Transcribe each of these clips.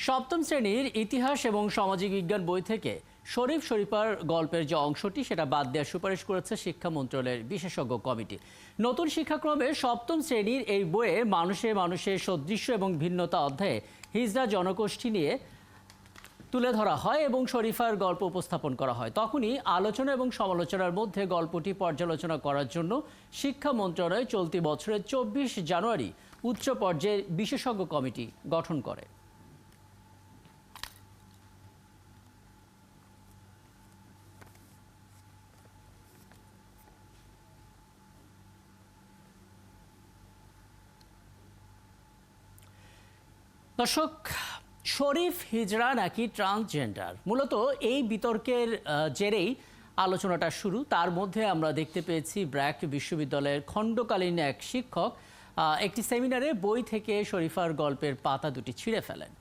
সপ্তম শ্রেণীর ইতিহাস এবং সামাজিক বিজ্ঞান বই থেকে শরীফ শরীফার গল্পের যে অংশটি সেটা বাদ দেওয়ার সুপারিশ করেছে শিক্ষা মন্ত্রণালয়ের বিশেষজ্ঞ কমিটি। নতুন শিক্ষাক্রমে সপ্তম শ্রেণীর এই বইয়ে মানুষে মানুষের সদৃশ্য এবং ভিন্নতা অধ্যায়ে হিজড়া জনগোষ্ঠী নিয়ে তুলে ধরা হয় এবং শরীফার গল্প উপস্থাপন করা হয়। তখনই আলোচনা এবং সমালোচনার মধ্যে গল্পটি পর্যালোচনা করার জন্য শিক্ষা মন্ত্রণালয় চলতি বছরের ২৪ জানুয়ারি উচ্চ পর্যায়ের বিশেষজ্ঞ কমিটি গঠন করে। দর্শক, শরীফ হিজড়া নাকি ট্রান্সজেন্ডার, মূলত এই বিতর্কের জেরেই আলোচনাটা শুরু। তার মধ্যে আমরা দেখতে পেয়েছি ব্র্যাক বিশ্ববিদ্যালয়ের খণ্ডকালীন এক শিক্ষক একটি সেমিনারে বই থেকে শরীফার গল্পের পাতা দুটি ছিঁড়ে ফেলেন।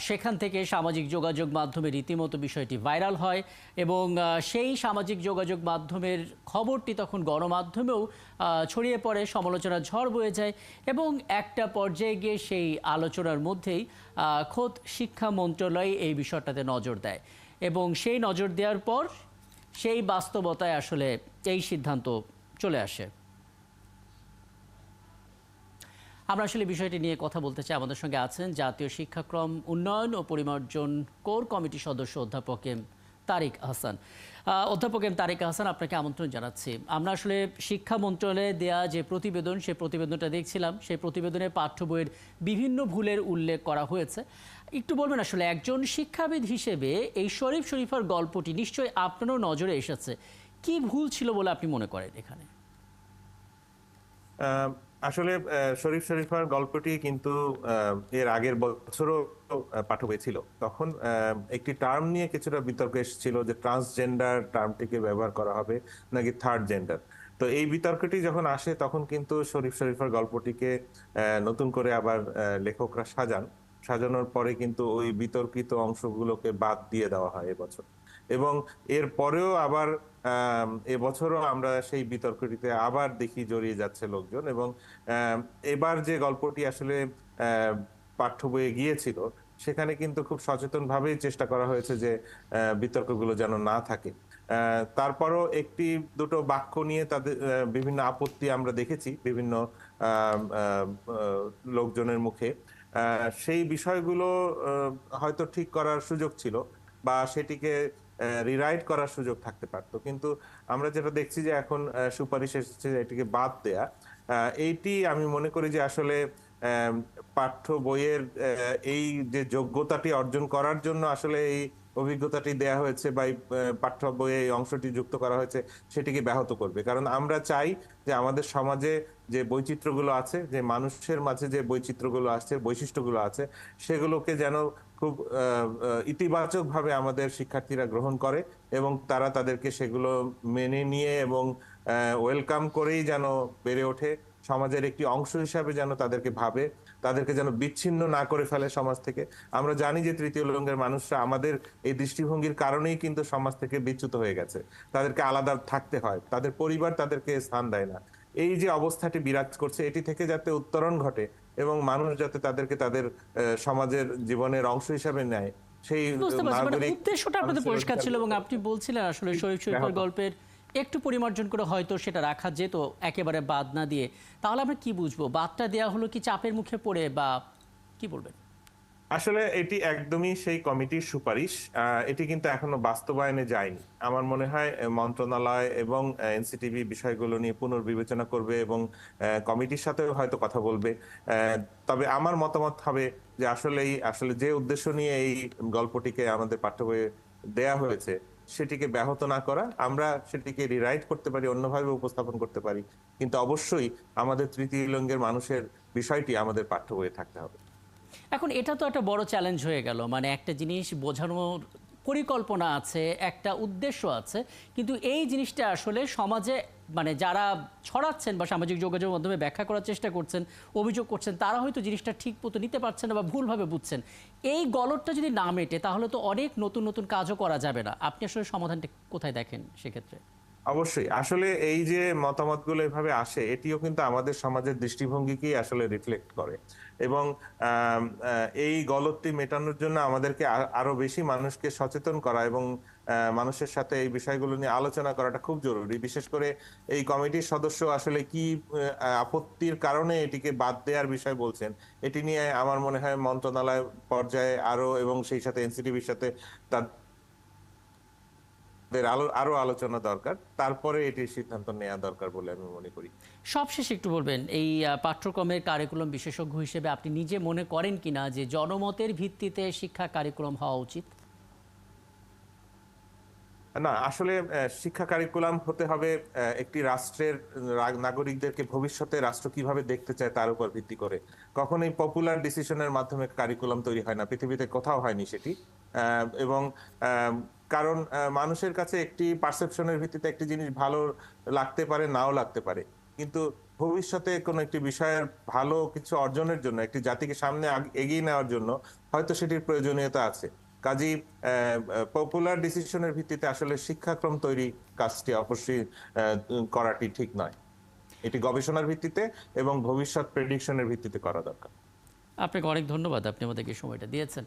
সেখান থেকে সামাজিক যোগাযোগ মাধ্যমে রীতিমতো বিষয়টি ভাইরাল হয় এবং সেই সামাজিক যোগাযোগ মাধ্যমের খবরটি তখন গণমাধ্যমেও ছড়িয়ে পড়ে, সমালোচনার ঝড় বয়ে যায় এবং একটা পর্যায়ে গিয়ে সেই আলোচনার মধ্যেই খোদ শিক্ষা মন্ত্রণালয় এই বিষয়টাতে নজর দেয় এবং সেই নজর দেওয়ার পর সেই বাস্তবতায় আসলে এই সিদ্ধান্ত চলে আসে। আমরা আসলে বিষয়টি নিয়ে কথা বলতে চাই। আমাদের সঙ্গে আছেন জাতীয় শিক্ষাক্রম উন্নয়ন ও পরিমার্জন কোর কমিটির সদস্য অধ্যাপক এম তারিক আহসান। অধ্যাপক এম তারিক আহসান, আপনাকে আমন্ত্রণ জানাচ্ছি। আমরা আসলে শিক্ষা মন্ত্রণালয়ে দেয়া যে প্রতিবেদন, সেই প্রতিবেদনটা দেখছিলাম। সেই প্রতিবেদনে পাঠ্য বইয়ের বিভিন্ন ভুলের উল্লেখ করা হয়েছে। একটু বলবেন আসলে একজন শিক্ষাবিদ হিসেবে এই শরীফ শরীফার গল্পটি নিশ্চয়ই আপনারও নজরে এসেছে, কি ভুল ছিল বলে আপনি মনে করেন এখানে? আসলে শরীফ শরীফার গল্পটি কিন্তু এর আগের বছরও পাঠ্য বই ছিল। তখন একটি টার্ম নিয়ে কিছুটা বিতর্ক এসেছিল যে ট্রান্সজেন্ডার টার্মটিকে ব্যবহার করা হবে নাকি থার্ড জেন্ডার। তো এই বিতর্কটি যখন আসে তখন কিন্তু শরীফ শরীফার গল্পটিকে নতুন করে আবার লেখকরা সাজানোর পরে কিন্তু ওই বিতর্কিত অংশগুলোকে বাদ দিয়ে দেওয়া হয় এবছর। এবং এর পরেও আবার এবছরও আমরা সেই বিতর্কটিতে আবার দেখি জড়িয়ে যাচ্ছে লোকজন। এবং এবার যে গল্পটি আসলে পাঠ্য বইয়ে গিয়েছিল সেখানে কিন্তু খুব সচেতনভাবেই চেষ্টা করা হয়েছে যে বিতর্কগুলো যেন না থাকে। তারপরও একটি দুটো বাক্য নিয়ে তাদের বিভিন্ন আপত্তি আমরা দেখেছি বিভিন্ন লোকজনের মুখে। সেই বিষয়গুলো হয়তো ঠিক করার সুযোগ ছিল বা সেটিকে রিরাইট করার সুযোগ থাকতে পারতো, কিন্তু আমরা যেটা দেখছি যে এখন সুপারিশ এসেছে এটিকে বাদ দেয়া। এইটি আমি মনে করি যে আসলে পাঠ্য বইয়ের এই যে যোগ্যতাটি অর্জন করার জন্য আসলে এই অভিজ্ঞতাটি দেয়া হয়েছে বা পাঠ্য বইয়ে এই অংশটি যুক্ত করা হয়েছে সেটিকে ব্যাহত করবে। কারণ আমরা চাই যে আমাদের সমাজে যে বৈচিত্র্যগুলো আছে, যে মানুষের মাঝে যে বৈচিত্র্যগুলো আছে, বৈশিষ্ট্যগুলো আছে, সেগুলোকে যেন খুব ইতিবাচকভাবে আমাদের শিক্ষার্থীরা গ্রহণ করে এবং তারা তাদেরকে সেগুলো মেনে নিয়ে এবং ওয়েলকাম করেই যেন বেড়ে ওঠে, সমাজের একটি অংশ হিসাবে যেন তাদেরকে ভাবে, তাদেরকে যেন বিচ্ছিন্ন না করে ফেলে সমাজ থেকে। আমরা জানি যে তৃতীয় লিঙ্গের মানুষরা আমাদের এই দৃষ্টিভঙ্গির কারণেই কিন্তু সমাজ থেকে বিচ্যুত হয়ে গেছে, তাদেরকে আলাদা থাকতে হয়, তাদের পরিবার তাদেরকে স্থান দেয় না। এই যে অবস্থাটি বিরাজ করছে এটি থেকে যাতে উত্তরণ ঘটে এবং মানুষ যাতে তাদেরকে তাদের সমাজের জীবনের অংশ হিসাবে নেয়, সেই উদ্দেশ্যটা আপনাদের পরিষ্কার ছিল এবং আপনি বলছিলেন আসলে শরীফ শরীফের গল্পের একটু পরিমার্জন করে হয়তো সেটা রাখা যেত, একেবারে বাদ না দিয়ে। তাহলে আমরা কি বুঝবো, বাদটা দেওয়া হলো কি চাপের মুখে পড়ে, বা কি বলবেন? আসলে এটি একদমই সেই কমিটির সুপারিশ, এটি কিন্তু এখনো বাস্তবায়নে যায়নি। আমার মনে হয় মন্ত্রণালয় এবং এনসিটিভি বিষয়গুলো নিয়ে পুনর্বিবেচনা করবে এবং কমিটির সাথেও হয়তো কথা বলবে। তবে আমার মতামত হবে যে আসলে যে উদ্দেশ্য নিয়ে এই গল্পটিকে আমাদের পাঠ্য বইয়ে দেয়া হয়েছে সেটিকে ব্যাহত না করা, আমরা সেটিকে রিরাইট করতে পারি, অন্যভাবে উপস্থাপন করতে পারি, কিন্তু অবশ্যই আমাদের তৃতীয় লিঙ্গের মানুষের বিষয়টি আমাদের পাঠ্য বইয়ে থাকতে হবে। এখন এটা তো একটা বড় চ্যালেঞ্জ হয়ে গেল, মানে একটা জিনিস বোঝানোর পরিকল্পনা আছে, একটা উদ্দেশ্য আছে, কিন্তু এই জিনিসটা আসলে সমাজে মানে যারা ছড়াচ্ছেন বা সামাজিক যোগাযোগের মাধ্যমে ব্যাখ্যা করার চেষ্টা করছেন, অভিযোগ করছেন, তারা হয়তো জিনিসটা ঠিক মতো নিতে পারছেন না বা ভুলভাবে বুঝছেন। এই গলদটা যদি না মেটে তাহলে তো অনেক নতুন নতুন কাজও করা যাবে না। আপনি আসলে সমাধানটা কোথায় দেখেন সেক্ষেত্রে? অবশ্যই আসলে এই যে মতামতগুলো এভাবে আসে এটিও কিন্তু আমাদের সমাজের দৃষ্টিভঙ্গিকেই আসলে রিফ্লেক্ট করে এবং এই গলতটি মেটানোর জন্য আমাদেরকে আরো বেশি মানুষকে সচেতন করা এবং মানুষের সাথে এই বিষয়গুলো নিয়ে আলোচনা করাটা খুব জরুরি। বিশেষ করে এই কমিটির সদস্য আসলে কি আপত্তির কারণে এটিকে বাদ দেওয়ার বিষয় বলছেন, এটি নিয়ে আমার মনে হয় মন্ত্রণালয় পর্যায়ে আরো এবং সেই সাথে এনসিটিভির সাথে তাদের আরো আলোচনা দরকার, তারপরে এটির সিদ্ধান্ত নেওয়া দরকার বলে আমি মনে করি। সবশেষে একটু বলবেন, এই পাঠ্যক্রমের কারিকুলাম বিশেষজ্ঞ হিসেবে আপনি নিজে মনে করেন কিনা যে জনমতের ভিত্তিতে শিক্ষা কারিকুলাম হওয়া উচিত? না, আসলে শিক্ষা কারিকুলাম হতে হবে একটি রাষ্ট্রের নাগরিকদেরকে ভবিষ্যতে রাষ্ট্র কিভাবে দেখতে চায় তার উপর ভিত্তি করে। কখনোই পপুলার ডিসিশনের মাধ্যমে কারিকুলাম তৈরি হয় না, পৃথিবীতে কোথাও হয়নি সেটি। এবং কারণ মানুষের কাছে একটি পারসেপশনের ভিত্তিতে একটি জিনিস ভালো লাগতে পারে, নাও লাগতে পারে, কিন্তু ভবিষ্যতে কোনো একটি বিষয়ের ভালো কিছু অর্জনের জন্য, একটি জাতিকে সামনে এগিয়ে নেওয়ার জন্য হয়তো সেটির প্রয়োজনীয়তা আছে। কাজেই পপুলার ডিসিশনের ভিত্তিতে আসলে শিক্ষাক্রম তৈরি কাজটি অবশ্যই করাটি ঠিক নয়। এটি গবেষণার ভিত্তিতে এবং ভবিষ্যৎ প্রেডিকশনের ভিত্তিতে করা দরকার। আপনাকে অনেক ধন্যবাদ, আপনি আমাদেরকে সময়টা দিয়েছেন।